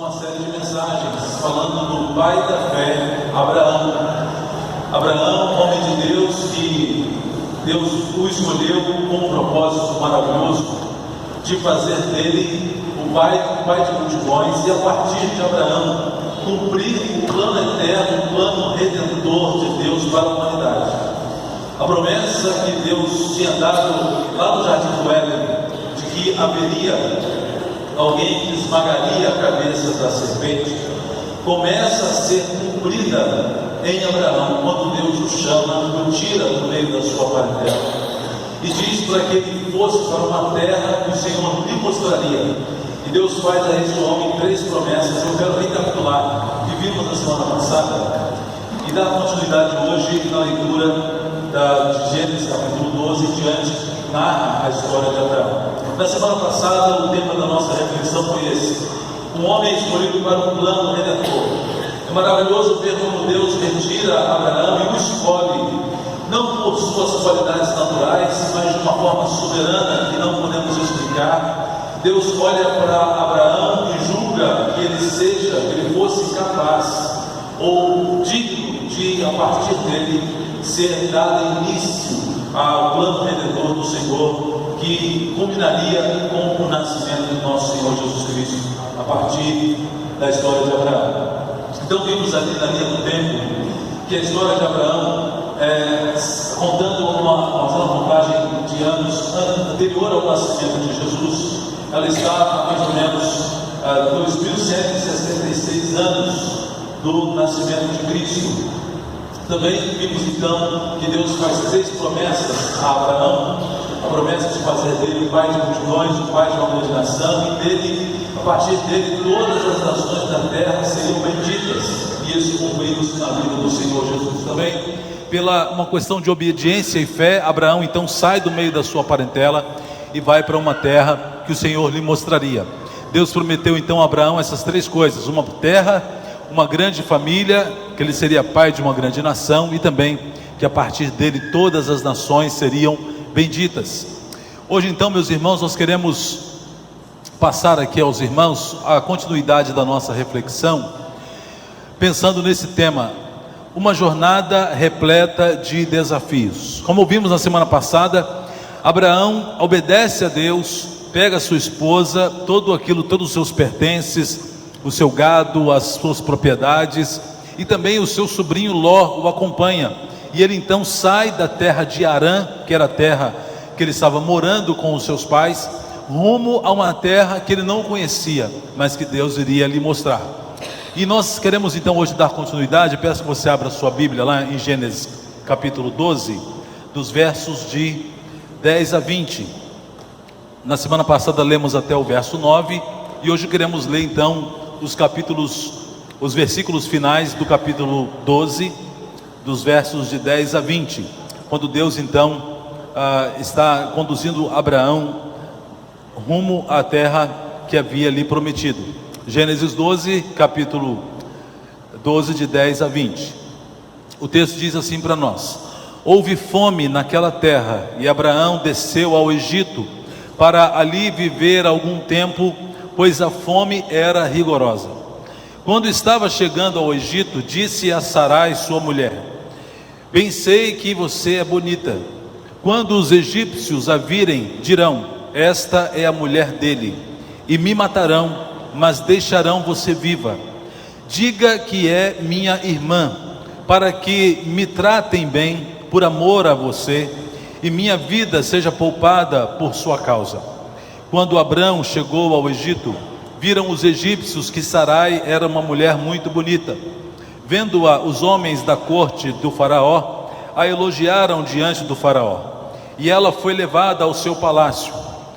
uma série de mensagens falando do pai da fé, Abraão. Abraão, homem de Deus, que Deus o escolheu com um propósito maravilhoso de fazer dele o pai de multidões, e a partir de Abraão cumprir o plano eterno, o plano redentor de Deus para a humanidade. A promessa que Deus tinha dado lá no Jardim do Éden, de que haveria alguém que esmagaria a cabeça da serpente, começa a ser cumprida em Abraão, quando Deus o chama, o tira do meio da sua parentela e diz para que ele fosse para uma terra que o Senhor lhe mostraria. E Deus faz a esse homem 3 promessas. Eu quero recapitular que vimos na semana passada e dar continuidade hoje na leitura de Gênesis capítulo 12 em diante, que narra a história de Abraão. Na semana passada, o tema da nossa reflexão foi esse: um homem escolhido para um plano redentor. É maravilhoso ver como Deus retira Abraão e o escolhe, não por suas qualidades naturais, mas de uma forma soberana que não podemos explicar. Deus olha para Abraão e julga que ele fosse capaz ou digno de, a partir dele, ser dado início ao plano redentor do Senhor, que culminaria com o nascimento do nosso Senhor Jesus Cristo, a partir da história de Abraão. Então vimos ali na linha do tempo que a história de Abraão, contando uma contagem de anos anterior ao nascimento de Jesus, ela está a mais ou menos 2166 anos do nascimento de Cristo. Também vimos então que Deus faz 3 promessas a Abraão: a promessa de fazer dele o pai de multidões, o pai de uma grande nação, e dele, a partir dele, todas as nações da terra seriam benditas. E isso cumprimos na vida do Senhor Jesus. Também, pela uma questão de obediência e fé, Abraão então sai do meio da sua parentela e vai para uma terra que o Senhor lhe mostraria. Deus prometeu então a Abraão essas 3 coisas: uma terra, uma grande família, que ele seria pai de uma grande nação, e também que a partir dele todas as nações seriam benditas. Hoje então, meus irmãos, nós queremos passar aqui aos irmãos a continuidade da nossa reflexão, pensando nesse tema: uma jornada repleta de desafios. Como vimos na semana passada, Abraão obedece a Deus, pega a sua esposa, todos os seus pertences, o seu gado, as suas propriedades, e também o seu sobrinho Ló o acompanha, e ele então sai da terra de Harã, que era a terra que ele estava morando com os seus pais, rumo a uma terra que ele não conhecia, mas que Deus iria lhe mostrar. E nós queremos então hoje dar continuidade. Peço que você abra sua Bíblia lá em Gênesis capítulo 12, dos versos de 10 a 20. Na semana passada lemos até o verso 9, e hoje queremos ler então os versículos finais do capítulo 12, dos versos de 10 a 20, quando Deus então está conduzindo Abraão rumo à terra que havia lhe prometido. Gênesis 12, capítulo 12, de 10 a 20. O texto diz assim para nós: houve fome naquela terra, e Abraão desceu ao Egito para ali viver algum tempo, pois a fome era rigorosa. Quando estava chegando ao Egito, disse a Sarai, sua mulher: bem sei que você é bonita. Quando os egípcios a virem, dirão: esta é a mulher dele, e me matarão, mas deixarão você viva. Diga que é minha irmã, para que me tratem bem por amor a você, e minha vida seja poupada por sua causa. Quando Abrão chegou ao Egito, viram os egípcios que Sarai era uma mulher muito bonita. Vendo-a, os homens da corte do faraó a elogiaram diante do faraó, e ela foi levada ao seu palácio.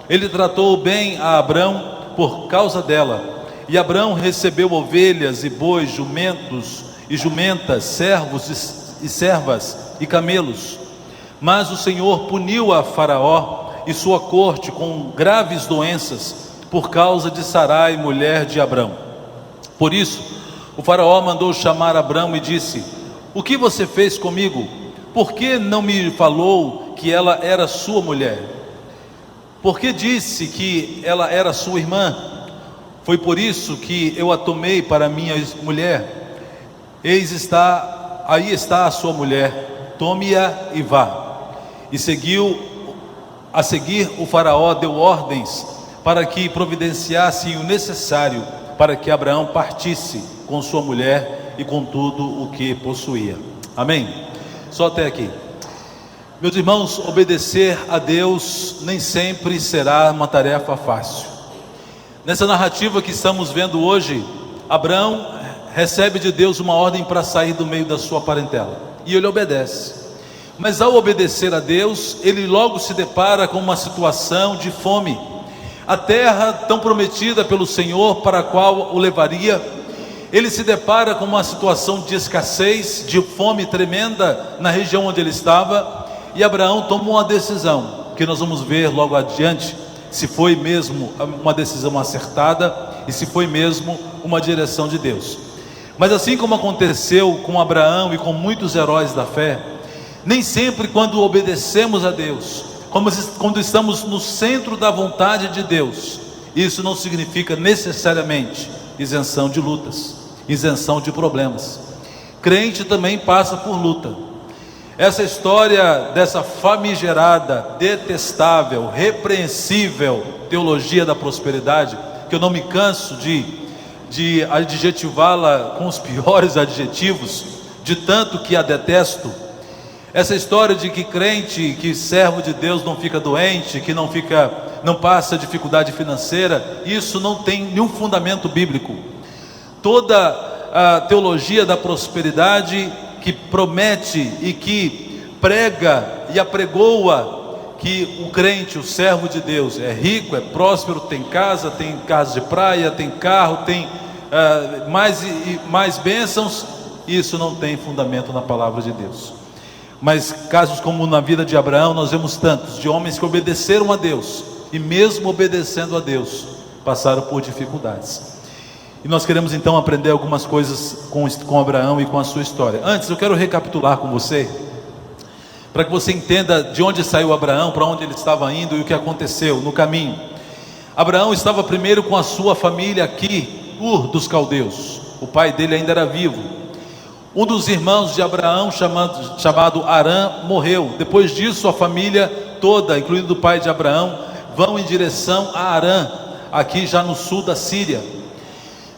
Ele tratou bem a Abrão por causa dela, e Abrão recebeu ovelhas e bois, jumentos e jumentas, servos e servas e camelos. Mas o Senhor puniu a Faraó e sua corte com graves doenças por causa de Sarai, mulher de Abrão. Por isso o Faraó mandou chamar Abrão e disse: o que você fez comigo? Por que não me falou que ela era sua mulher? Por que disse que ela era sua irmã? Foi por isso que eu a tomei para minha mulher. Aí está a sua mulher, tome-a e vá. E a seguir o faraó deu ordens para que providenciassem o necessário para que Abraão partisse com sua mulher e com tudo o que possuía. Amém? Só até aqui. Meus irmãos, obedecer a Deus nem sempre será uma tarefa fácil. Nessa narrativa que estamos vendo hoje, Abraão recebe de Deus uma ordem para sair do meio da sua parentela, e ele obedece. Mas ao obedecer a Deus, ele logo se depara com uma situação de fome. A terra tão prometida pelo Senhor, para a qual o levaria, ele se depara com uma situação de escassez, de fome tremenda na região onde ele estava, e Abraão toma uma decisão, que nós vamos ver logo adiante, se foi mesmo uma decisão acertada, e se foi mesmo uma direção de Deus. Mas assim como aconteceu com Abraão e com muitos heróis da fé, nem sempre quando obedecemos a Deus, quando estamos no centro da vontade de Deus, isso não significa necessariamente isenção de lutas, isenção de problemas. Crente também passa por luta. Essa história dessa famigerada, detestável, repreensível teologia da prosperidade, que eu não me canso de adjetivá-la com os piores adjetivos, de tanto que a detesto. Essa história de que crente, que servo de Deus não fica doente, que não passa dificuldade financeira, isso não tem nenhum fundamento bíblico. Toda a teologia da prosperidade que promete e que prega e apregoa que o crente, o servo de Deus, é rico, é próspero, tem casa de praia, tem carro, tem mais bênçãos, isso não tem fundamento na palavra de Deus. Mas casos como na vida de Abraão, nós vemos tantos de homens que obedeceram a Deus, e mesmo obedecendo a Deus, passaram por dificuldades. E nós queremos então aprender algumas coisas com Abraão e com a sua história. Antes eu quero recapitular com você, para que você entenda de onde saiu Abraão, para onde ele estava indo e o que aconteceu no caminho. Abraão estava primeiro com a sua família aqui, Ur dos Caldeus. O pai dele ainda era vivo. Um dos irmãos de Abraão, chamado Arã, morreu. Depois disso, a família toda, incluindo o pai de Abraão, vão em direção a Arã, aqui já no sul da Síria.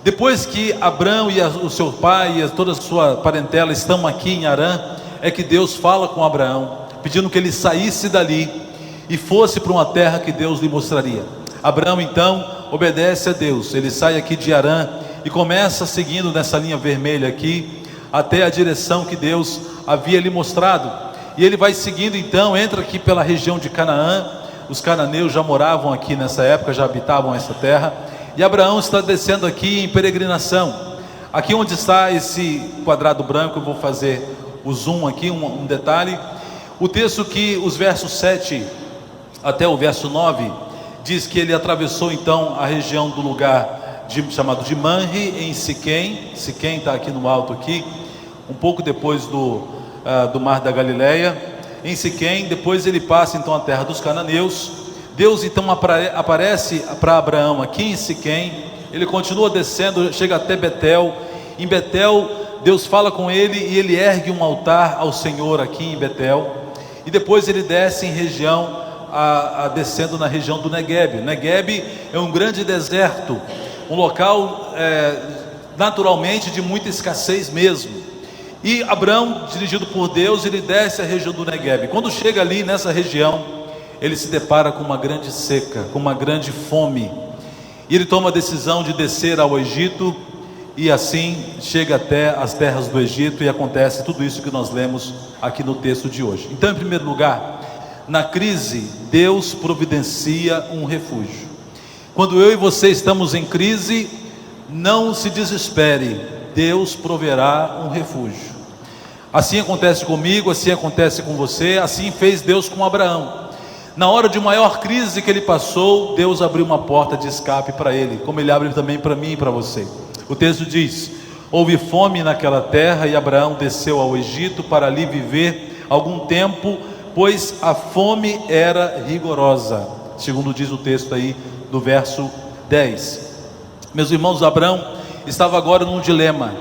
Depois que Abraão e o seu pai e toda a sua parentela estão aqui em Arã, é que Deus fala com Abraão, pedindo que ele saísse dali e fosse para uma terra que Deus lhe mostraria. Abraão então obedece a Deus, ele sai aqui de Arã e começa seguindo nessa linha vermelha aqui, até a direção que Deus havia lhe mostrado. E ele vai seguindo então, entra aqui pela região de Canaã. Os cananeus já moravam aqui nessa época, já habitavam essa terra. E Abraão está descendo aqui em peregrinação. Aqui onde está esse quadrado branco, eu vou fazer o zoom aqui, um detalhe. O texto que os versos 7 até o verso 9 diz que ele atravessou então a região do lugar chamado de Manre, em Siquém. Siquém está aqui no alto aqui, um pouco depois do mar da Galileia. Em Siquém, depois ele passa então a terra dos cananeus. Deus então aparece para Abraão aqui em Siquém. Ele continua descendo, chega até Betel. Em Betel, Deus fala com ele e ele ergue um altar ao Senhor aqui em Betel. E depois ele desce em região, descendo na região do Neguebe. Neguebe é um grande deserto, um local naturalmente de muita escassez mesmo. E Abraão, dirigido por Deus, ele desce a região do Neguebe. Quando chega ali nessa região, ele se depara com uma grande seca, com uma grande fome. E ele toma a decisão de descer ao Egito, e assim chega até as terras do Egito, e acontece tudo isso que nós lemos aqui no texto de hoje. Então, em primeiro lugar, na crise, Deus providencia um refúgio. Quando eu e você estamos em crise, não se desespere, Deus proverá um refúgio. Assim acontece comigo, assim acontece com você, assim fez Deus com Abraão. Na hora de maior crise que ele passou, Deus abriu uma porta de escape para ele, como ele abre também para mim e para você. O texto diz: houve fome naquela terra e Abraão desceu ao Egito para ali viver algum tempo, pois a fome era rigorosa, segundo diz o texto aí do verso 10. Meus irmãos, Abraão estava agora num dilema.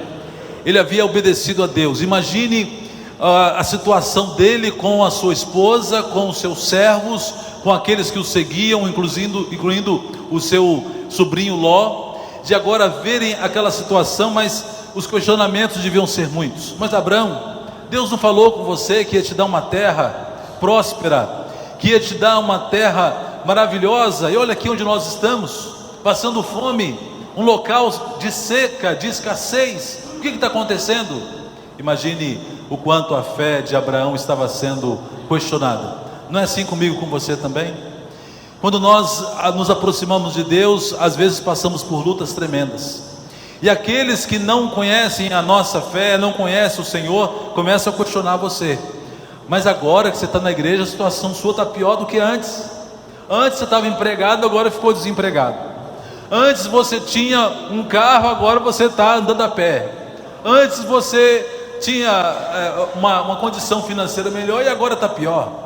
Ele havia obedecido a Deus. Imagine a situação dele com a sua esposa, com os seus servos, com aqueles que o seguiam, incluindo o seu sobrinho Ló, de agora verem aquela situação, mas os questionamentos deviam ser muitos. Mas Abraão, Deus não falou com você que ia te dar uma terra próspera, que ia te dar uma terra maravilhosa? E olha aqui onde nós estamos, passando fome, um local de seca, de escassez. O que está acontecendo? Imagine o quanto a fé de Abraão estava sendo questionada. Não é assim comigo, com você também? Quando nós nos aproximamos de Deus, às vezes passamos por lutas tremendas, e aqueles que não conhecem a nossa fé, não conhecem o Senhor, começam a questionar você. Mas agora que você está na igreja, a situação sua está pior do que antes. Antes você estava empregado, agora ficou desempregado. Antes você tinha um carro, agora você está andando a pé. Antes você tinha uma condição financeira melhor e agora está pior.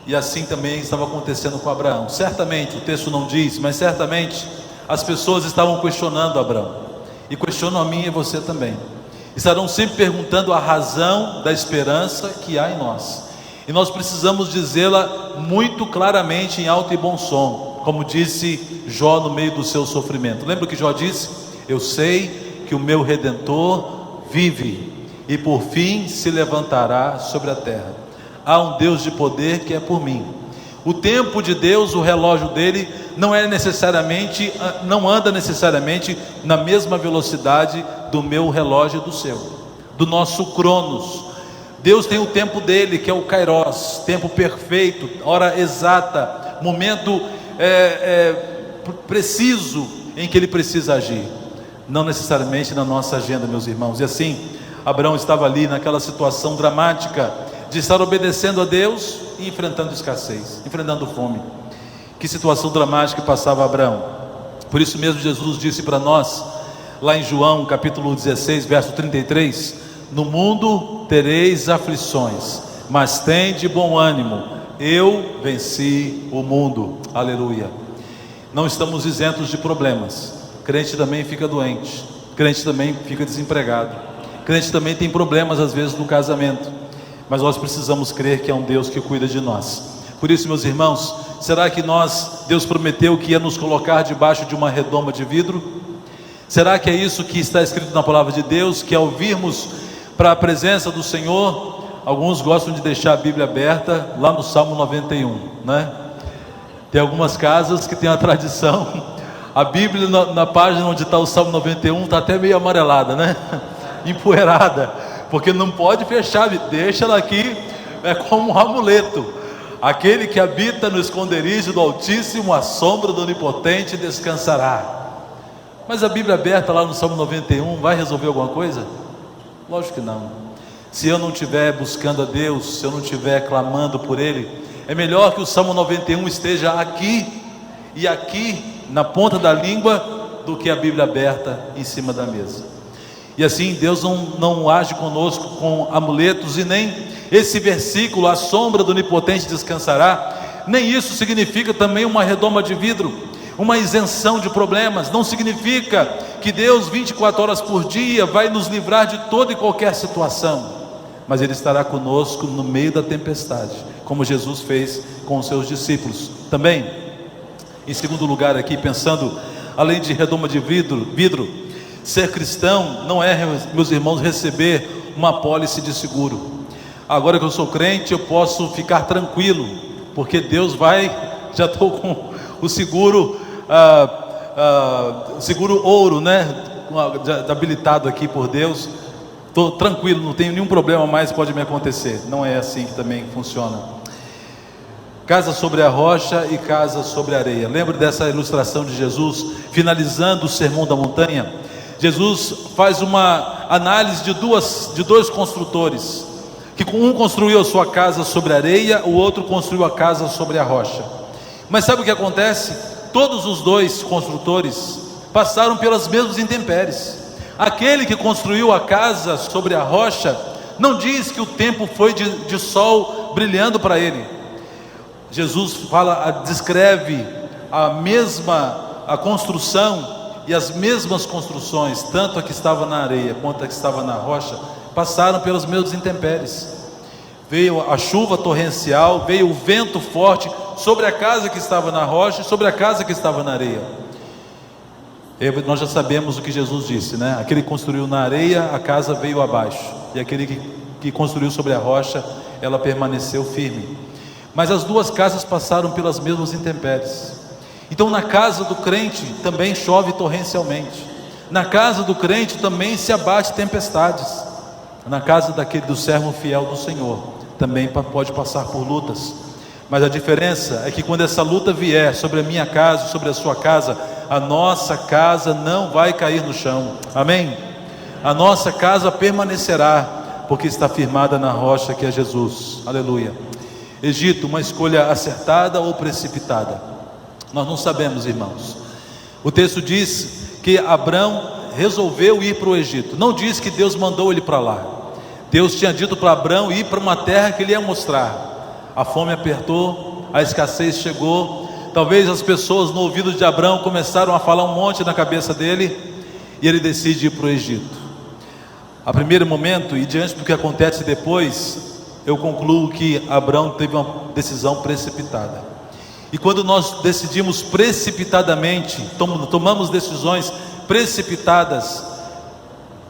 E assim também estava acontecendo com Abraão. Certamente, o texto não diz, mas certamente as pessoas estavam questionando Abraão, e questionam a mim e você também. Estarão sempre perguntando a razão da esperança que há em nós, e nós precisamos dizê-la muito claramente, em alto e bom som, como disse Jó no meio do seu sofrimento. Lembra que Jó disse? Eu sei que o meu Redentor vive, e por fim se levantará sobre a terra. Há um Deus de poder que é por mim. O tempo de Deus, o relógio dele, não anda necessariamente na mesma velocidade do meu relógio e do seu, do nosso Cronos. Deus tem o tempo dele, que é o Kairos, tempo perfeito, hora exata, momento preciso em que ele precisa agir, não necessariamente na nossa agenda, meus irmãos. E assim, Abraão estava ali naquela situação dramática de estar obedecendo a Deus e enfrentando escassez, enfrentando fome. Que situação dramática passava Abraão. Por isso mesmo Jesus disse para nós, lá em João capítulo 16, verso 33, no mundo tereis aflições, mas tende bom ânimo, eu venci o mundo. Aleluia. Não estamos isentos de problemas. Crente também fica doente, crente também fica desempregado, crente também tem problemas às vezes no casamento, mas nós precisamos crer que é um Deus que cuida de nós. Por isso, meus irmãos, será que Deus prometeu que ia nos colocar debaixo de uma redoma de vidro? Será que é isso que está escrito na palavra de Deus, que ao virmos para a presença do Senhor, alguns gostam de deixar a Bíblia aberta lá no Salmo 91, né? Tem algumas casas que tem a tradição, a Bíblia na página onde está o Salmo 91 está até meio amarelada, né? Empoeirada, porque não pode fechar, deixa ela aqui, é como um amuleto. Aquele que habita no esconderijo do Altíssimo, à sombra do Onipotente descansará. Mas a Bíblia aberta lá no Salmo 91 vai resolver alguma coisa? Lógico que não. Se eu não estiver buscando a Deus, se eu não estiver clamando por Ele, é melhor que o Salmo 91 esteja aqui e aqui na ponta da língua, do que a Bíblia aberta em cima da mesa. E assim Deus não age conosco com amuletos, e nem esse versículo, a sombra do Onipotente descansará, nem isso significa também uma redoma de vidro, uma isenção de problemas. Não significa que Deus 24 horas por dia vai nos livrar de toda e qualquer situação, mas Ele estará conosco no meio da tempestade, como Jesus fez com os seus discípulos. Também, em segundo lugar aqui, pensando, além de redoma de vidro, ser cristão não é, meus irmãos, receber uma apólice de seguro. Agora que eu sou crente, eu posso ficar tranquilo, porque Deus já estou com o seguro, seguro ouro, né? Habilitado aqui por Deus, estou tranquilo, não tenho nenhum problema mais pode me acontecer. Não é assim que também funciona. Casa sobre a rocha e casa sobre a areia. Lembra dessa ilustração de Jesus, finalizando o sermão da montanha? Jesus faz uma análise de dois construtores, que um construiu a sua casa sobre a areia, o outro construiu a casa sobre a rocha. Mas sabe o que acontece? Todos os dois construtores passaram pelas mesmas intempéries. Aquele que construiu a casa sobre a rocha, não diz que o tempo foi de sol brilhando para ele. Jesus descreve a construção e as mesmas construções, tanto a que estava na areia quanto a que estava na rocha, passaram pelas mesmas intempéries. Veio a chuva torrencial, veio o vento forte sobre a casa que estava na rocha e sobre a casa que estava na areia. Nós já sabemos o que Jesus disse, né? Aquele que construiu na areia, a casa veio abaixo, e aquele que construiu sobre a rocha, ela permaneceu firme. Mas as duas casas passaram pelas mesmas intempéries. Então na casa do crente também chove torrencialmente, na casa do crente também se abate tempestades, na casa do servo fiel do Senhor também pode passar por lutas. Mas a diferença é que quando essa luta vier sobre a minha casa, sobre a sua casa, a nossa casa não vai cair no chão, amém? A nossa casa permanecerá, porque está firmada na rocha que é Jesus, aleluia. Egito, uma escolha acertada ou precipitada? Nós não sabemos, irmãos. O texto diz que Abrão resolveu ir para o Egito, não diz que Deus mandou ele para lá. Deus tinha dito para Abrão ir para uma terra que ele ia mostrar. A fome apertou, a escassez chegou, talvez as pessoas no ouvido de Abrão começaram a falar um monte na cabeça dele, e ele decide ir para o Egito. A primeiro momento, e diante do que acontece depois, eu concluo que Abrão teve uma decisão precipitada. E quando nós decidimos precipitadamente, tomamos decisões precipitadas,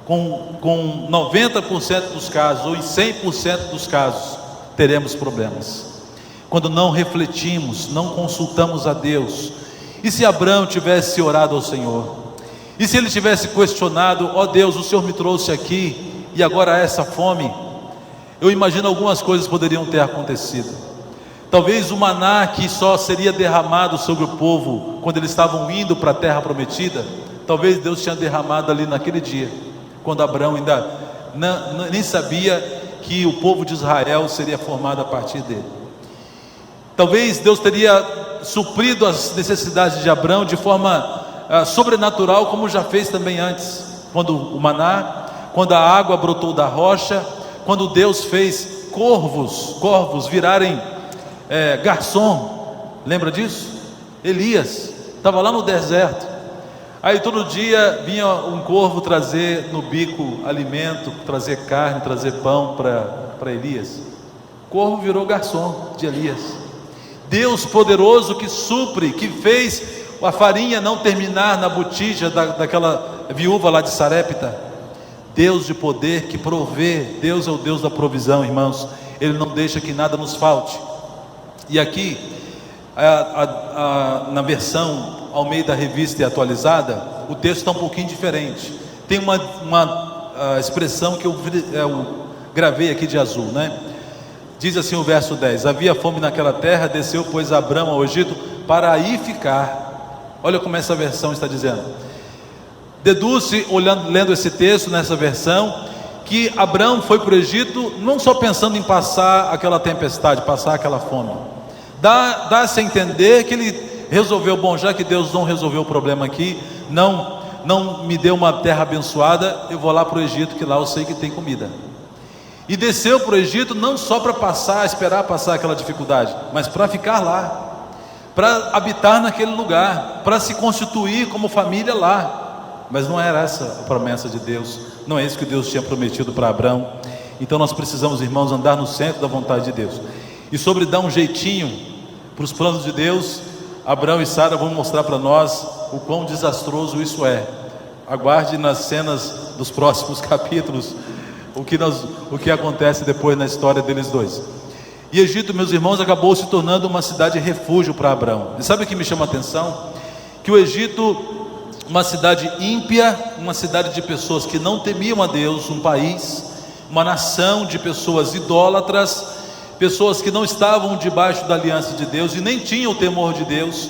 com 90% dos casos, ou em 100% dos casos, teremos problemas. Quando não refletimos, não consultamos a Deus. E se Abrão tivesse orado ao Senhor? E se ele tivesse questionado: ó Deus, o Senhor me trouxe aqui, e agora há essa fome? Eu imagino algumas coisas poderiam ter acontecido. Talvez o maná que só seria derramado sobre o povo quando eles estavam indo para a terra prometida, talvez Deus tinha derramado ali naquele dia, quando Abrão ainda nem sabia que o povo de Israel seria formado a partir dele. Talvez Deus teria suprido as necessidades de Abrão de forma sobrenatural, como já fez também antes, quando o maná, quando a água brotou da rocha, quando Deus fez corvos virarem garçom. Lembra disso? Elias estava lá no deserto, aí todo dia vinha um corvo trazer no bico alimento, trazer carne, trazer pão para Elias. O corvo virou garçom de Elias. Deus poderoso que supre, que fez a farinha não terminar na botija daquela viúva lá de Sarepta. Deus de poder que provê. Deus é o Deus da provisão, irmãos. Ele não deixa que nada nos falte. E aqui na versão Almeida Revista e Atualizada, o texto está um pouquinho diferente. Tem uma expressão que eu gravei aqui de azul, né? Diz assim o verso 10: havia fome naquela terra, desceu pois Abrão ao Egito para aí ficar. Olha como essa versão está dizendo. Deduz-se, lendo esse texto nessa versão, que Abrão foi para o Egito não só pensando em passar aquela tempestade, passar aquela fome. Dá-se a entender que ele resolveu: bom, já que Deus não resolveu o problema aqui, não me deu uma terra abençoada, eu vou lá para o Egito, que lá eu sei que tem comida. E desceu para o Egito não só para esperar passar aquela dificuldade, mas para ficar lá, para habitar naquele lugar, para se constituir como família lá. Mas não era essa a promessa de Deus, não é isso que Deus tinha prometido para Abrão. Então nós precisamos, irmãos, andar no centro da vontade de Deus. E sobre dar um jeitinho para os planos de Deus, Abrão e Sara vão mostrar para nós o quão desastroso isso é. Aguarde nas cenas dos próximos capítulos o que acontece depois na história deles dois. E Egito, meus irmãos, acabou se tornando uma cidade refúgio para Abrão. E sabe o que me chama a atenção? Que o Egito, uma cidade ímpia, uma cidade de pessoas que não temiam a Deus, um país, uma nação de pessoas idólatras, pessoas que não estavam debaixo da aliança de Deus e nem tinham o temor de Deus,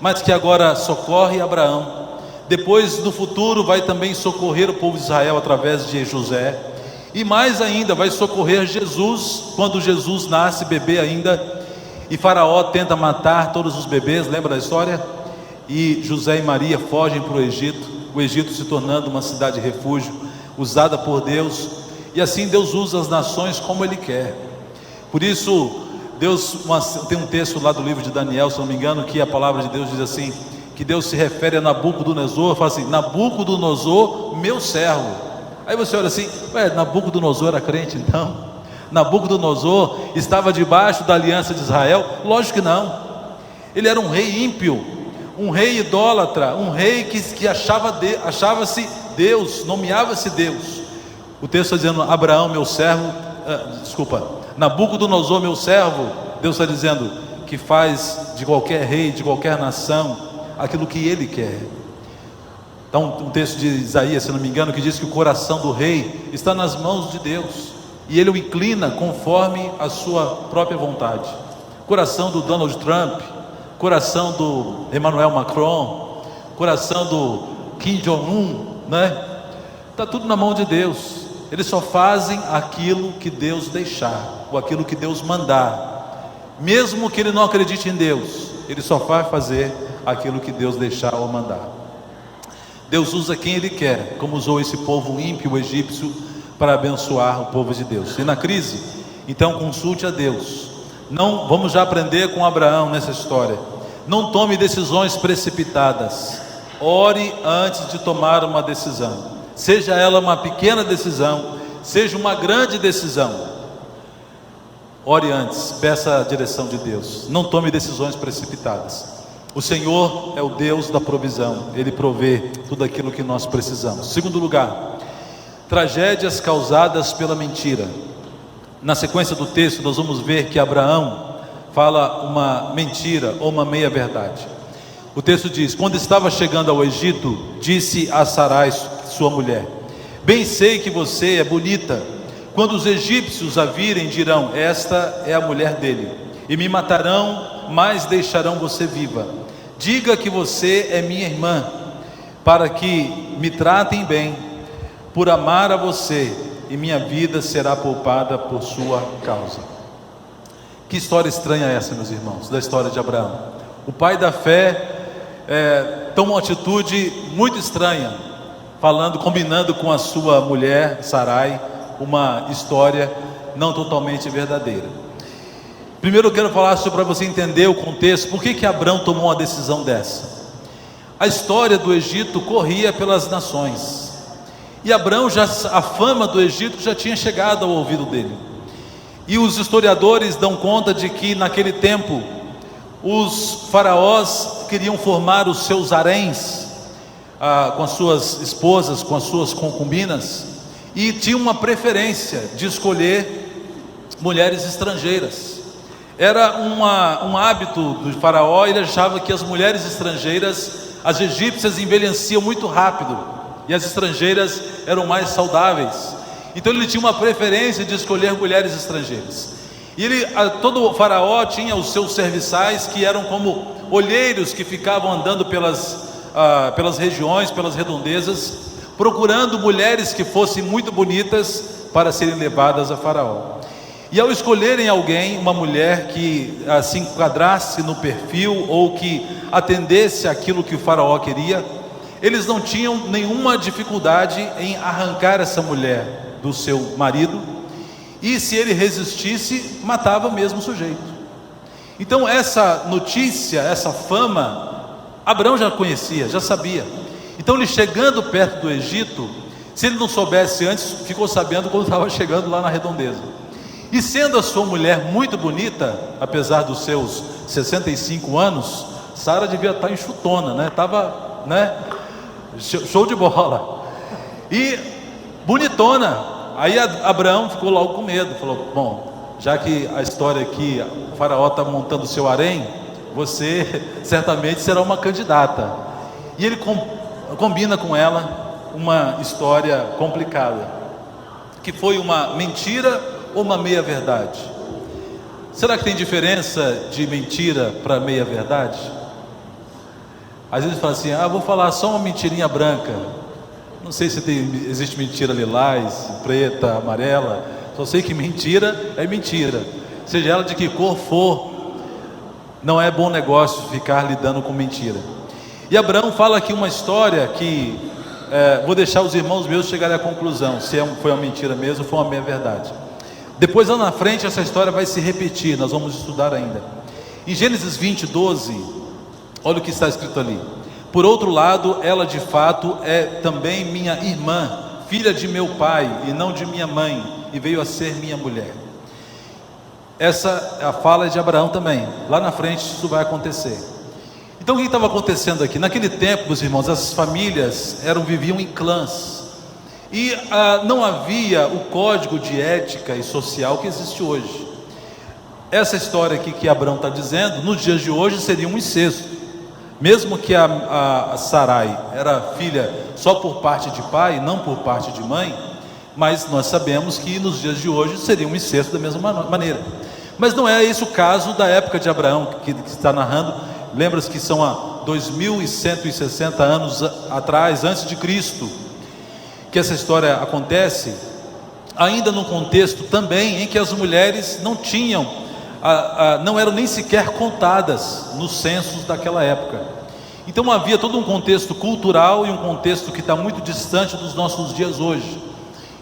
mas que agora socorre Abraão. Depois, no futuro, vai também socorrer o povo de Israel através de José, e mais ainda vai socorrer Jesus, quando Jesus nasce bebê ainda, e Faraó tenta matar todos os bebês, lembra da história? E José e Maria fogem para o Egito se tornando uma cidade refúgio, usada por Deus. E assim Deus usa as nações como Ele quer. Por isso, tem um texto lá do livro de Daniel, se não me engano, que a palavra de Deus diz assim, que Deus se refere a Nabucodonosor, fala assim: Nabucodonosor, meu servo. Aí você olha assim: ué, Nabucodonosor era crente então? Nabucodonosor estava debaixo da aliança de Israel? Lógico que não. Ele era um rei ímpio, um rei idólatra, um rei que achava-se Deus, nomeava-se Deus. O texto está dizendo: Abraão, meu servo, Nabucodonosor, meu servo. Deus está dizendo que faz de qualquer rei, de qualquer nação, aquilo que ele quer. Então, um texto de Isaías, se não me engano, que diz que o coração do rei está nas mãos de Deus, e ele o inclina conforme a sua própria vontade. Coração do Donald Trump, coração do Emmanuel Macron, coração do Kim Jong-un, né? Está tudo na mão de Deus. Eles só fazem aquilo que Deus deixar, ou aquilo que Deus mandar. Mesmo que ele não acredite em Deus, ele só vai fazer aquilo que Deus deixar ou mandar. Deus usa quem Ele quer, como usou esse povo ímpio, o egípcio, para abençoar o povo de Deus. E na crise, então consulte a Deus. Não, vamos já aprender com Abraão nessa história. Não tome decisões precipitadas. Ore antes de tomar uma decisão. Seja ela uma pequena decisão, seja uma grande decisão. Ore antes, peça a direção de Deus. Não tome decisões precipitadas. O Senhor é o Deus da provisão. Ele provê tudo aquilo que nós precisamos. Segundo lugar, tragédias causadas pela mentira. Na sequência do texto nós vamos ver que Abraão fala uma mentira ou uma meia verdade. O texto diz: quando estava chegando ao Egito, disse a Sarai, sua mulher: bem sei que você é bonita. Quando os egípcios a virem, dirão: esta é a mulher dele, e me matarão, mas deixarão você viva. Diga que você é minha irmã, para que me tratem bem, por amar a você, e minha vida será poupada por sua causa. Que história estranha é essa, meus irmãos, da história de Abraão. O pai da fé toma uma atitude muito estranha, combinando com a sua mulher Sarai, uma história não totalmente verdadeira. Primeiro eu quero falar para você entender o contexto. Por que Abraão tomou uma decisão dessa? A história do Egito corria pelas nações, e Abraão, a fama do Egito já tinha chegado ao ouvido dele. E os historiadores dão conta de que naquele tempo os faraós queriam formar os seus haréns com as suas esposas, com as suas concubinas, e tinham uma preferência de escolher mulheres estrangeiras. Era um hábito do faraó. Ele achava que as mulheres estrangeiras, as egípcias, envelheciam muito rápido, e as estrangeiras eram mais saudáveis. Então ele tinha uma preferência de escolher mulheres estrangeiras. E todo faraó tinha os seus serviçais, que eram como olheiros que ficavam andando pelas regiões, pelas redondezas, procurando mulheres que fossem muito bonitas para serem levadas a faraó. E ao escolherem alguém, uma mulher que se enquadrasse no perfil, ou que atendesse aquilo que o faraó queria, eles não tinham nenhuma dificuldade em arrancar essa mulher do seu marido, e se ele resistisse, matava mesmo o sujeito. Então essa notícia, essa fama, Abraão já conhecia, já sabia. Então ele, chegando perto do Egito, se ele não soubesse antes, ficou sabendo quando estava chegando lá na redondeza. E sendo a sua mulher muito bonita, apesar dos seus 65 anos, Sara devia estar enxutona, né? Estava, show de bola. E bonitona. Aí Abraão ficou logo com medo. Falou: bom, já que a história aqui, o faraó está montando o seu harém, você certamente será uma candidata. E ele combina com ela uma história complicada, que foi uma mentira ou uma meia verdade. Será que tem diferença de mentira para meia verdade? Às vezes fala assim: vou falar só uma mentirinha branca. Não sei se existe mentira lilás, preta, amarela. Só sei que mentira é mentira, seja ela de que cor for. Não é bom negócio ficar lidando com mentira. E Abraão fala aqui uma história que vou deixar os irmãos meus chegarem à conclusão se foi uma mentira mesmo ou foi uma meia verdade. Depois, lá na frente, essa história vai se repetir. Nós vamos estudar ainda. Em Gênesis 20, 12, olha o que está escrito ali: Por outro lado, ela de fato é também minha irmã, filha de meu pai e não de minha mãe, e veio a ser minha mulher. Essa é a fala de Abraão também. Lá na frente isso vai acontecer. Então o que estava acontecendo aqui? Naquele tempo, meus irmãos, as famílias viviam em clãs. E não havia o código de ética e social que existe hoje. Essa história aqui que Abraão está dizendo, nos dias de hoje seria um incesto. Mesmo que a Sarai era filha só por parte de pai, não por parte de mãe, mas nós sabemos que nos dias de hoje seria um incesto da mesma maneira. Mas não é esse o caso da época de Abraão, que está narrando. Lembra-se que são há 2160 anos atrás, antes de Cristo, que essa história acontece, ainda num contexto também em que as mulheres não eram nem sequer contadas nos censos daquela época. Então havia todo um contexto cultural e um contexto que está muito distante dos nossos dias hoje.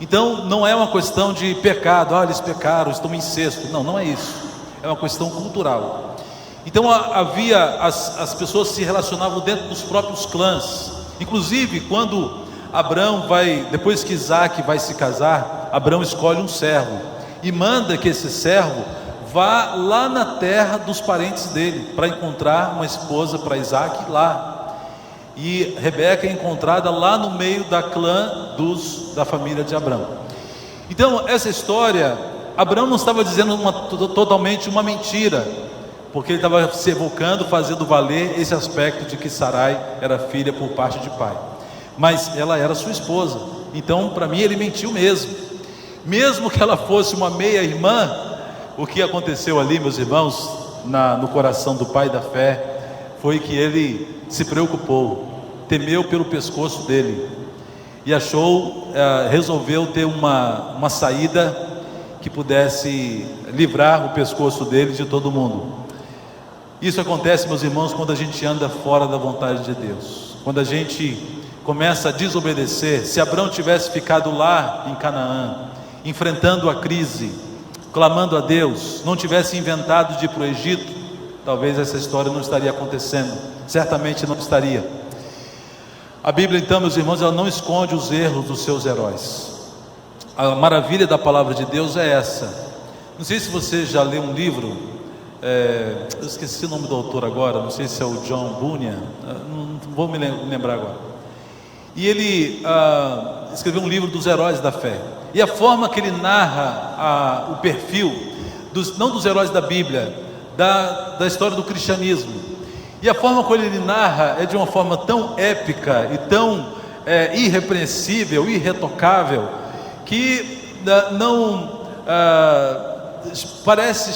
Então não é uma questão de pecado, eles pecaram, estão em incesto. Não é isso. É uma questão cultural. Então as pessoas se relacionavam dentro dos próprios clãs. Inclusive quando Abraão depois que Isaac vai se casar, Abraão escolhe um servo e manda que esse servo vá lá na terra dos parentes dele, para encontrar uma esposa para Isaac lá. E Rebeca é encontrada lá no meio da clã da família de Abraão. Então essa história, Abraão não estava dizendo totalmente uma mentira, porque ele estava se evocando, fazendo valer esse aspecto de que Sarai era filha por parte de pai, mas ela era sua esposa. Então para mim ele mentiu mesmo que ela fosse uma meia-irmã. O que aconteceu ali, meus irmãos, no coração do pai da fé, foi que ele se preocupou, temeu pelo pescoço dele e resolveu ter uma saída que pudesse livrar o pescoço dele de todo mundo. Isso acontece, meus irmãos, quando a gente anda fora da vontade de Deus, quando a gente começa a desobedecer. Se Abraão tivesse ficado lá em Canaã, enfrentando a crise, clamando a Deus, não tivesse inventado de ir para o Egito, talvez essa história não estaria acontecendo, certamente não estaria. A Bíblia então, meus irmãos, ela não esconde os erros dos seus heróis. A maravilha da palavra de Deus é essa. Não sei se você já leu um livro, eu esqueci o nome do autor agora, não sei se é o John Bunyan, não vou me lembrar agora. E ele escreveu um livro dos heróis da fé. E a forma que ele narra o perfil, não dos heróis da Bíblia, da história do cristianismo, e a forma como ele narra é de uma forma tão épica e tão irrepreensível, irretocável, que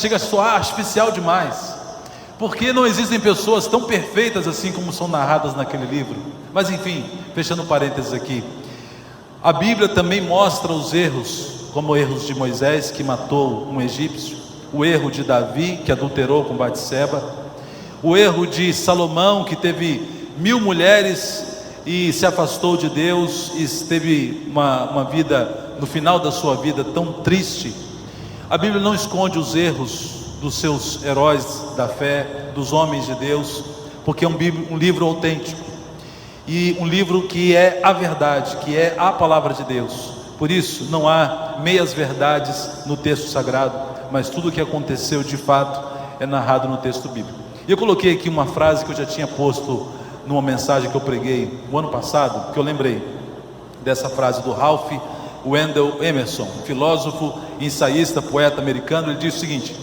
chega a soar artificial demais, porque não existem pessoas tão perfeitas assim como são narradas naquele livro. Mas enfim, fechando parênteses aqui, a Bíblia também mostra os erros, como erros de Moisés, que matou um egípcio, o erro de Davi, que adulterou com Batseba, o erro de Salomão, que teve 1000 mulheres e se afastou de Deus e teve uma vida, no final da sua vida, tão triste. A Bíblia não esconde os erros dos seus heróis da fé, dos homens de Deus, porque é um livro autêntico e um livro que é a verdade, que é a palavra de Deus. Por isso não há meias verdades no texto sagrado, mas tudo o que aconteceu de fato é narrado no texto bíblico. E eu coloquei aqui uma frase que eu já tinha posto numa mensagem que eu preguei no ano passado, que eu lembrei dessa frase do Ralph Waldo Emerson, filósofo, ensaísta, poeta americano. Ele diz o seguinte: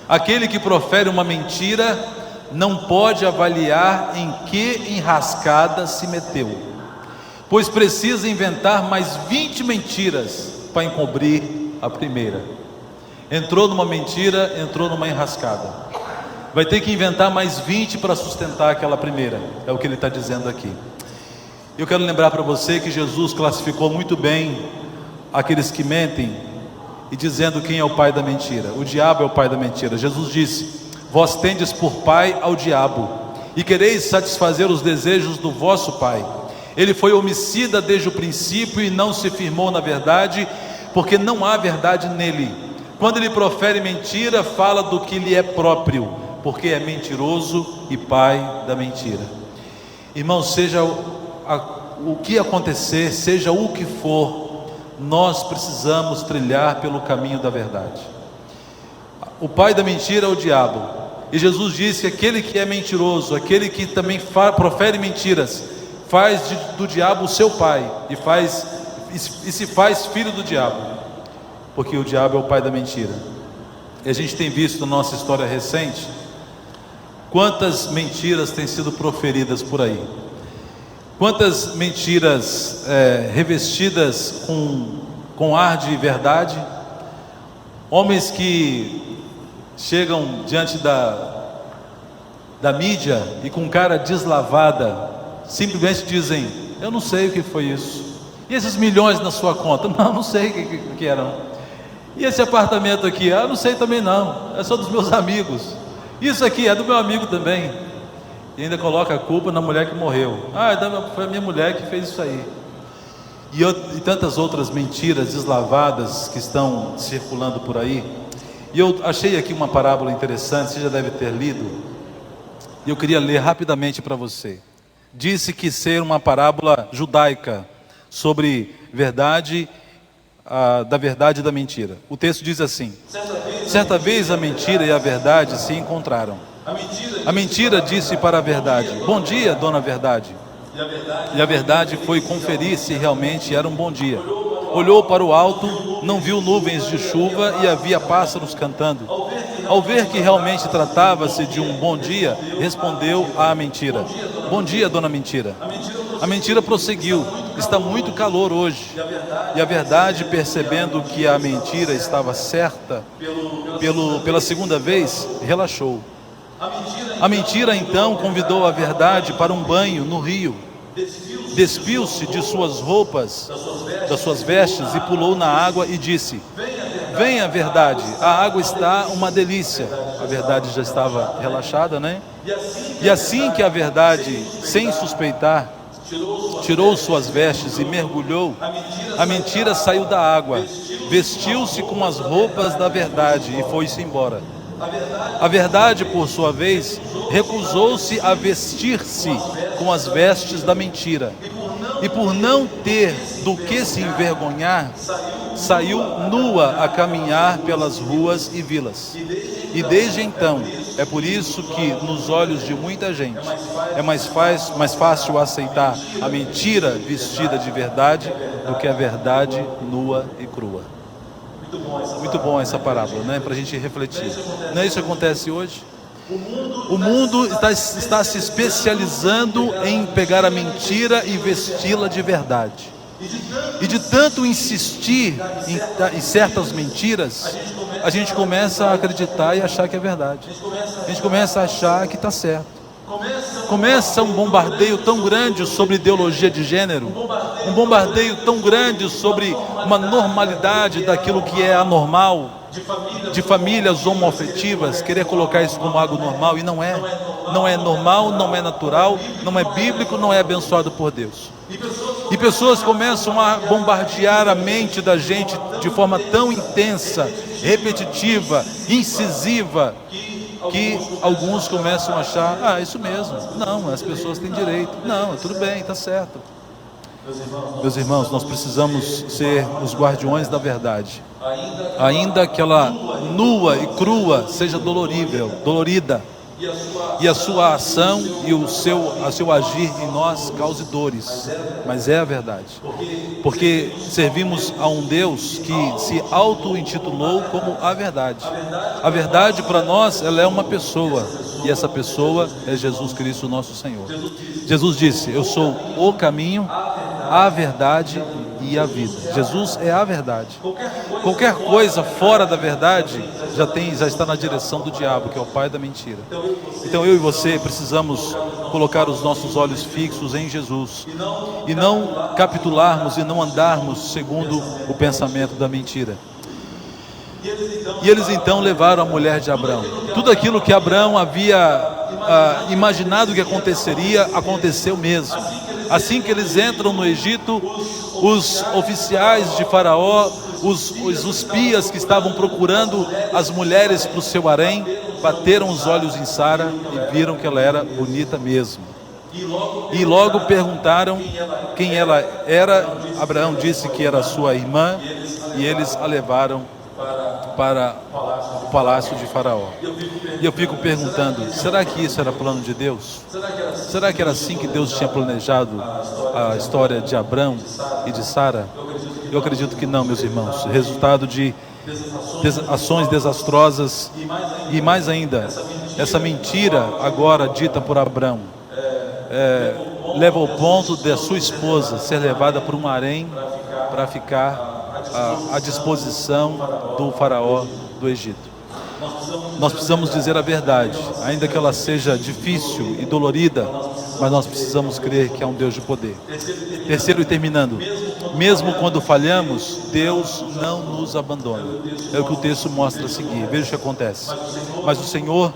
aquele que profere uma mentira não pode avaliar em que enrascada se meteu, pois precisa inventar mais 20 mentiras para encobrir a primeira. Entrou numa mentira, entrou numa enrascada, vai ter que inventar mais 20 para sustentar aquela primeira. É o que ele está dizendo aqui. Eu quero lembrar para você que Jesus classificou muito bem aqueles que mentem, e dizendo quem é o pai da mentira. O diabo é o pai da mentira. Jesus disse: vós tendes por pai ao diabo, e quereis satisfazer os desejos do vosso pai. Ele foi homicida desde o princípio e não se firmou na verdade, porque não há verdade nele. Quando ele profere mentira, fala do que lhe é próprio, porque é mentiroso e pai da mentira. Irmãos, seja o que acontecer, seja o que for, nós precisamos trilhar pelo caminho da verdade. O pai da mentira é o diabo, e Jesus disse que aquele que é mentiroso, aquele que também profere mentiras, faz do diabo o seu pai, e se faz filho do diabo, porque o diabo é o pai da mentira. E a gente tem visto na nossa história recente quantas mentiras têm sido proferidas por aí, quantas mentiras revestidas com ar de verdade, homens que chegam diante da mídia e com cara deslavada, simplesmente dizem: eu não sei o que foi isso. E esses milhões na sua conta? Não sei o que eram. E esse apartamento aqui? Eu não sei também não, é só dos meus amigos. Isso aqui é do meu amigo também. E ainda coloca a culpa na mulher que morreu. Foi a minha mulher que fez isso aí. E tantas outras mentiras deslavadas que estão circulando por aí. E eu achei aqui uma parábola interessante, você já deve ter lido, e eu queria ler rapidamente para você. Disse que ser uma parábola judaica sobre verdade, da verdade e da mentira. O texto diz assim: certa vez a mentira e a verdade se encontraram. A mentira disse para a verdade: bom dia, dona Verdade. E a verdade foi conferir se realmente era um bom dia. Olhou para o alto, não viu nuvens de chuva e havia pássaros cantando. Ao ver que realmente tratava-se de um bom dia, respondeu à mentira: bom dia, dona Mentira. A mentira prosseguiu: está muito calor hoje. E a verdade, percebendo que a mentira estava certa pela segunda vez, relaxou. A mentira então convidou a verdade para um banho no rio. Despiu-se de suas roupas, das suas vestes, e pulou na água e disse: venha, verdade, a água está uma delícia. A verdade já estava relaxada, né? E assim que a verdade, sem suspeitar, tirou suas vestes e mergulhou, a mentira saiu da água, vestiu-se com as roupas da verdade e foi-se embora. A verdade, por sua vez, recusou-se a vestir-se com as vestes da mentira, e por não ter do que se envergonhar, saiu nua a caminhar pelas ruas e vilas. E desde então, é por isso que nos olhos de muita gente é mais fácil aceitar a mentira vestida de verdade do que a verdade nua e crua. Muito bom essa parábola, né? Para a gente refletir. Não é isso que acontece hoje? O mundo está se especializando em pegar a mentira e vesti-la de verdade. E de tanto insistir em certas mentiras, a gente começa a acreditar e achar que é verdade. A gente começa a achar que está certo. Começa um bombardeio tão grande sobre ideologia de gênero, um bombardeio tão grande sobre uma normalidade daquilo que é anormal, de famílias homoafetivas, querer colocar isso como algo normal, e não é. Não é normal, não é natural, não é bíblico, não é abençoado por Deus. E pessoas começam a bombardear a mente da gente de forma tão intensa, repetitiva, incisiva, que alguns começam a achar: isso mesmo, não, as pessoas têm direito, não, tudo bem, está certo. Meus irmãos, nós precisamos ser os guardiões da verdade, ainda que ela nua e crua seja dolorida, e a sua ação e o seu agir em nós cause dores, mas é a verdade, porque servimos a um Deus que se auto-intitulou como a verdade. A verdade para nós, ela é uma pessoa, e essa pessoa é Jesus Cristo, nosso Senhor. Jesus disse: eu sou o caminho, a verdade e a vida. Jesus é a verdade. Qualquer coisa fora da verdade já está na direção do diabo, que é o pai da mentira. Então eu e você precisamos colocar os nossos olhos fixos em Jesus e não capitularmos e não andarmos segundo o pensamento da mentira. E eles então levaram a mulher de Abraão. Tudo aquilo que Abraão havia imaginado que aconteceria, aconteceu mesmo. Assim que eles entram no Egito, os oficiais de Faraó, os espias que estavam procurando as mulheres para o seu harém, bateram os olhos em Sara e viram que ela era bonita mesmo. E logo perguntaram quem ela era. Abraão disse que era sua irmã, e eles a levaram para o palácio de Faraó. E eu fico perguntando, será que isso era plano de Deus? Será que era assim que Deus tinha planejado a história de Abrão e de Sara? Eu acredito que não, meus irmãos. Resultado de ações desastrosas, e mais ainda, essa mentira agora dita por Abrão leva ao ponto de a sua esposa ser levada por um harém para ficar à disposição do faraó do Egito. Nós precisamos dizer a verdade, ainda que ela seja difícil e dolorida, mas nós precisamos crer que há um Deus de poder. Terceiro e terminando, mesmo quando falhamos, Deus não nos abandona. É o que o texto mostra a seguir. Veja o que acontece. Mas o Senhor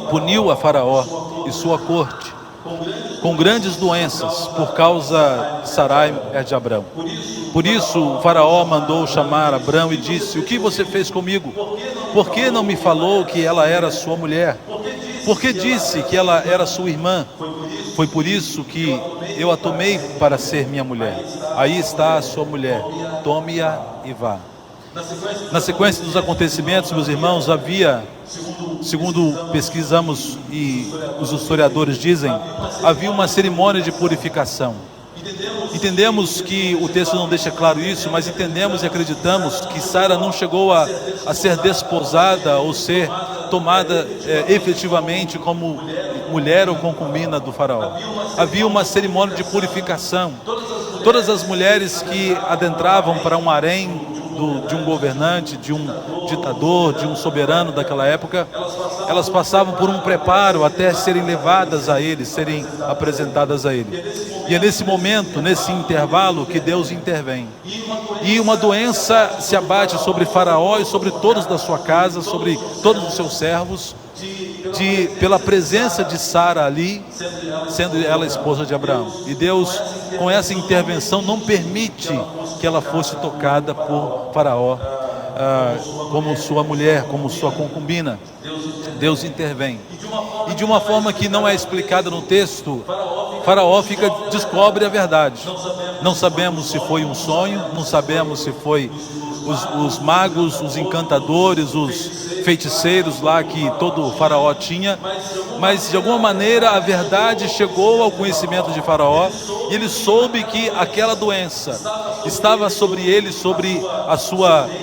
puniu a Faraó e sua corte com grandes doenças por causa de Sarai, mulher de Abrão. Por isso o Faraó mandou chamar Abrão e disse: o que você fez comigo? Por que não me falou que ela era sua mulher? Por que disse que ela era sua irmã? Foi por isso que eu a tomei para ser minha mulher. Aí está a sua mulher, tome-a e vá. Na sequência dos acontecimentos, meus irmãos, havia, segundo pesquisamos e os historiadores dizem, havia uma cerimônia de purificação. Entendemos que o texto não deixa claro isso, mas entendemos e acreditamos que Sara não chegou a ser desposada ou ser tomada efetivamente como mulher ou concubina do faraó. Havia uma cerimônia de purificação. Todas as mulheres que adentravam para um harém de um governante, de um ditador, de um soberano daquela época, elas passavam por um preparo até serem levadas a ele, serem apresentadas a ele. E é nesse momento, nesse intervalo, que Deus intervém. E uma doença se abate sobre Faraó e sobre todos da sua casa, sobre todos os seus servos, pela presença de Sara ali, sendo ela esposa de Abraão. E Deus, com essa intervenção, não permite que ela fosse tocada por Faraó como sua mulher, como sua concubina. Deus intervém. E de uma forma que não é explicada no texto, Faraó descobre a verdade. Não sabemos se foi um sonho, não sabemos se foi os magos, os encantadores, os feiticeiros lá que todo Faraó tinha, mas de alguma maneira a verdade chegou ao conhecimento de Faraó e ele soube que aquela doença estava sobre ele, sobre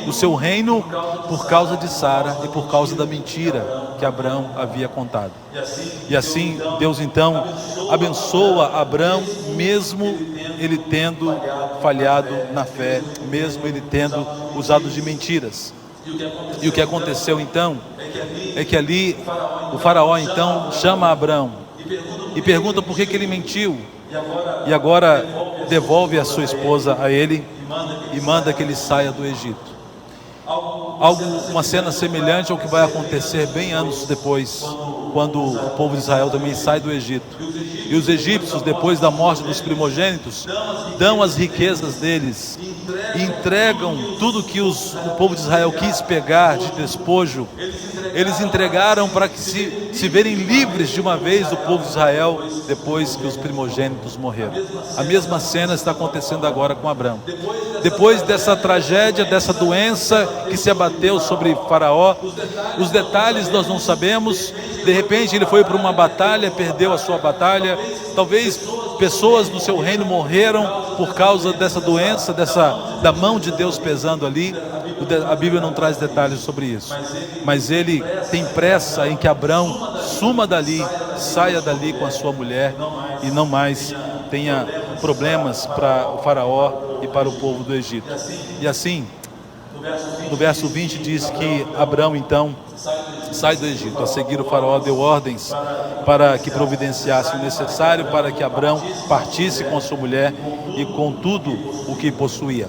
o seu reino, por causa de Sara e por causa da mentira que Abrão havia contado. E assim Deus então abençoa Abrão, mesmo ele tendo falhado na fé, mesmo ele tendo usado de mentiras. E o que aconteceu então é que ali o faraó então chama Abrão e pergunta por que ele mentiu, e agora devolve a sua esposa a ele e manda que ele saia do Egito. Uma cena semelhante ao que vai acontecer bem anos depois, quando o povo de Israel também sai do Egito. E os egípcios, depois da morte dos primogênitos, dão as riquezas deles e entregam tudo que o povo de Israel quis pegar de despojo. Eles entregaram para que se verem livres de uma vez do povo de Israel, depois que os primogênitos morreram. A mesma cena está acontecendo agora com Abrão. Depois dessa tragédia, dessa doença que se abateu sobre Faraó, os detalhes nós não sabemos. De repente ele foi para uma batalha, perdeu a sua batalha. Talvez pessoas do seu reino morreram por causa dessa doença, da mão de Deus pesando ali. A Bíblia não traz detalhes sobre isso, mas ele tem pressa em que Abrão suma dali, saia dali com a sua mulher e não mais tenha problemas para o faraó e para o povo do Egito. E assim, no verso 20 diz que Abrão então sai do Egito. A seguir o faraó deu ordens para que providenciasse o necessário para que Abrão partisse com a sua mulher e com tudo o que possuía.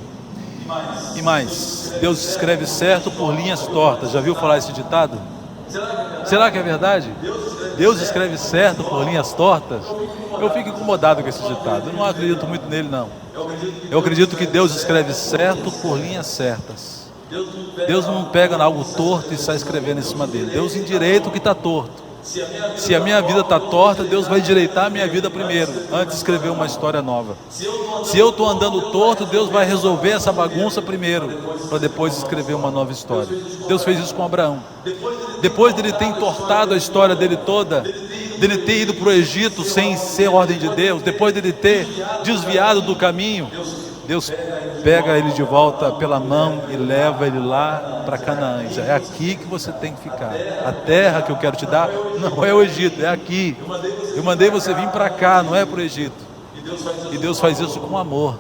E mais, Deus escreve certo por linhas tortas. Já viu falar esse ditado? Será que é verdade? Deus escreve certo por linhas tortas? Eu fico incomodado com esse ditado. Eu não acredito muito nele, não. Eu acredito que Deus escreve certo por linhas certas. Deus não pega algo torto e sai escrevendo em cima dele. Deus endireita o que está torto. Se a minha vida está torta, Deus vai endireitar a minha vida primeiro, antes de escrever uma história nova. Se eu estou andando torto, Deus vai resolver essa bagunça primeiro, para depois escrever uma nova história. Deus fez isso com Abraão. Depois dele ter entortado a história dele toda, dele ter ido para o Egito sem ser ordem de Deus, depois dele ter desviado do caminho, Deus pega ele de volta pela mão e leva ele lá para Canaã. É aqui que você tem que ficar. A terra que eu quero te dar não é o Egito, é aqui. Eu mandei você vir para cá, não é para o Egito. E Deus faz isso com amor,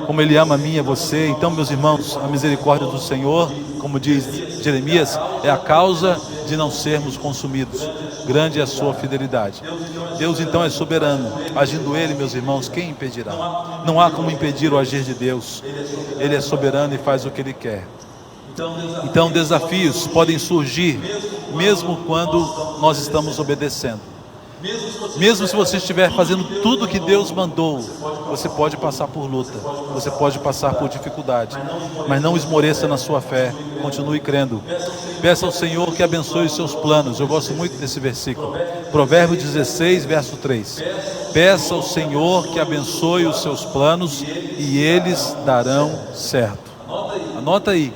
como Ele ama a mim e a você. Então, meus irmãos, a misericórdia do Senhor, como diz Jeremias, é a causa de não sermos consumidos. Grande é a sua fidelidade. Deus então é soberano. Agindo Ele, meus irmãos, quem impedirá? Não há como impedir o agir de Deus. Ele é soberano e faz o que Ele quer. Então desafios podem surgir mesmo quando nós estamos obedecendo. Mesmo se você estiver fazendo tudo o que Deus mandou, você pode passar por luta, você pode passar por dificuldade, mas não esmoreça na sua fé, continue crendo. Peça ao Senhor que abençoe os seus planos. Eu gosto muito desse versículo, Provérbios 16, verso 3. Peça ao Senhor que abençoe os seus planos e eles darão certo. Anota aí.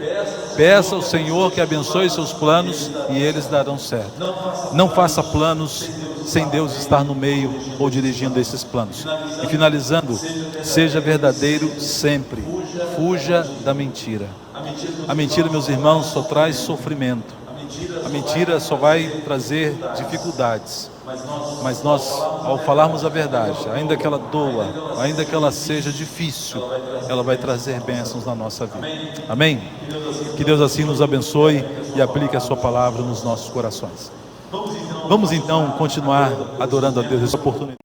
Peça ao Senhor que abençoe seus planos e eles darão certo. Não faça planos sem Deus estar no meio ou dirigindo esses planos. E finalizando, seja verdadeiro sempre. Fuja da mentira. A mentira, meus irmãos, só traz sofrimento. A mentira só vai trazer dificuldades. Mas nós, ao falarmos a verdade, ainda que ela doa, ainda que ela seja difícil, ela vai trazer bênçãos na nossa vida. Amém? Que Deus assim nos abençoe e aplique a sua palavra nos nossos corações. Vamos então continuar adorando a Deus essa oportunidade.